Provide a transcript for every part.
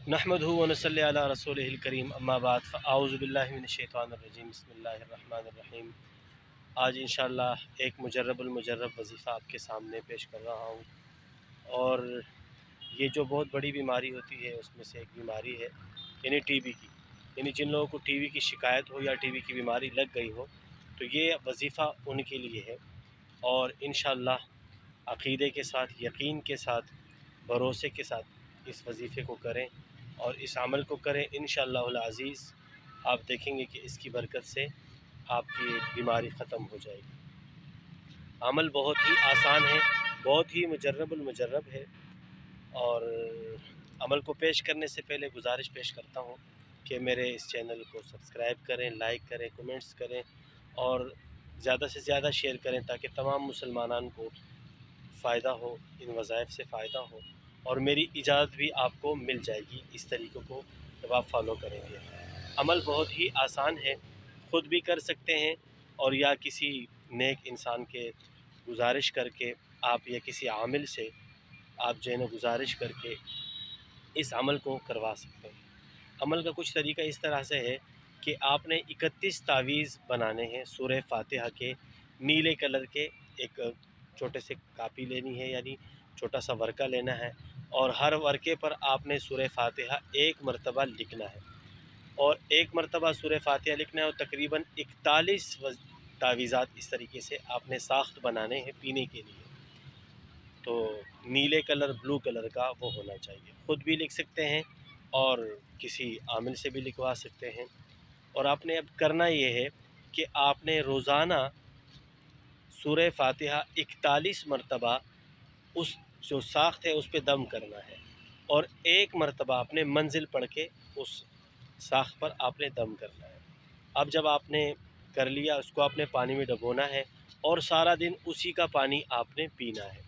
नहमदुहु व नसल्ली अला रसूलिहिल करीम अम्मा बाद फ़अऊज़ु बिल्लाहि मिनश्शैतानिर रजीम बिस्मिल्लाहिर रहमानिर रहीम। आज इंशाअल्लाह एक मुजर्रबुल मुजर्रब वज़ीफ़ा आपके सामने पेश कर रहा हूँ। और ये जो बहुत बड़ी बीमारी होती है उसमें से एक बीमारी है यानी टीबी की। यानी जिन लोगों को टीबी की शिकायत हो या टीबी की बीमारी लग गई हो तो ये वज़ीफ़ा उनके लिए है। और इंशाअल्लाह अक़ीदे के साथ, यकीन के साथ, भरोसे के साथ इस वज़ीफ़े को करें और इस अमल को करें। इंशाअल्लाहुल अज़ीज़ आप देखेंगे कि इसकी बरकत से आपकी बीमारी ख़त्म हो जाएगी। अमल बहुत ही आसान है, बहुत ही मुजर्रबुल मुजर्रब है। और अमल को पेश करने से पहले गुजारिश पेश करता हूँ कि मेरे इस चैनल को सब्सक्राइब करें, लाइक करें, कमेंट्स करें और ज़्यादा से ज़्यादा शेयर करें ताकि तमाम मुसलमानान को फ़ायदा हो, इन वज़ाइफ से फ़ायदा हो और मेरी इजाज़त भी आपको मिल जाएगी इस तरीक़ों को जब आप फॉलो करेंगे। अमल बहुत ही आसान है, ख़ुद भी कर सकते हैं और या किसी नेक इंसान के गुजारिश करके आप या किसी आमिल से आप जो है ना गुजारिश करके इस अमल को करवा सकते हैं। अमल का कुछ तरीका इस तरह से है कि आपने 31 तावीज़ बनाने हैं सूरह फ़ातिहा के नीले कलर के। एक छोटे से कापी लेनी है यानी छोटा सा वर्का लेना है और हर वर्के पर आपने सूरह फ़ातिहा एक मरतबा लिखना है और एक मरतबा सूरह फ़ातिहा लिखना है और तकरीबन 41 तावीज़ात इस तरीके से आपने साख्त बनाने हैं पीने के लिए। तो नीले कलर, ब्लू कलर का वो होना चाहिए। ख़ुद भी लिख सकते हैं और किसी आमिल से भी लिखवा सकते हैं। और आपने अब करना ये है कि आपने रोज़ाना सूरह फ़ातिहा 41 मरतबा उस जो साख्त है उस पे दम करना है और एक मरतबा आपने मंजिल पढ़ के उस साख्त पर आपने दम करना है। अब जब आपने कर लिया उसको आपने पानी में डुबोना है और सारा दिन उसी का पानी आपने पीना है,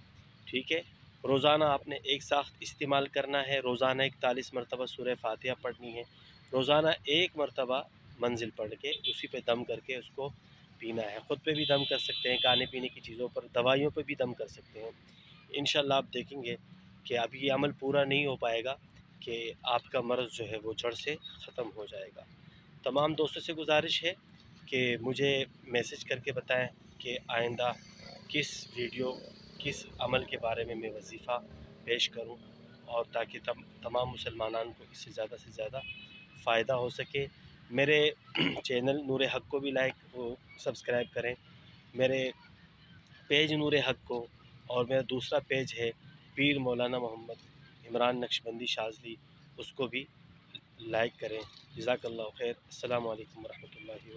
ठीक है। रोज़ाना आपने एक साख्त इस्तेमाल करना है, रोज़ाना 41 मरतबा सूरह फ़ातिहा पढ़नी है, रोज़ाना एक मरतबा मंजिल पढ़ के उसी पे दम करके उसको पीना है। ख़ुद पे भी दम कर सकते हैं, खाने पीने की चीज़ों पर, दवाइयों पे भी दम कर सकते हैं। इंशाअल्लाह आप देखेंगे कि अभी ये अमल पूरा नहीं हो पाएगा कि आपका मर्ज़ जो है वो जड़ से ख़त्म हो जाएगा। तमाम दोस्तों से गुजारिश है कि मुझे मैसेज करके बताएं कि आइंदा किस वीडियो, किस अमल के बारे में मैं वज़ीफ़ा पेश करूं और ताकि तमाम मुसलमानान को इससे ज़्यादा फ़ायदा हो सके। मेरे चैनल नूर हक़ को भी लाइक वो सब्सक्राइब करें, मेरे पेज नूर हक़ को, और मेरा दूसरा पेज है पीर मौलाना मोहम्मद इमरान नक्शबंदी शाज़ली, उसको भी लाइक करें। जज़ाकल्लाहु खैर। अस्सलामु अलैकुम व रहमतुल्लाहि व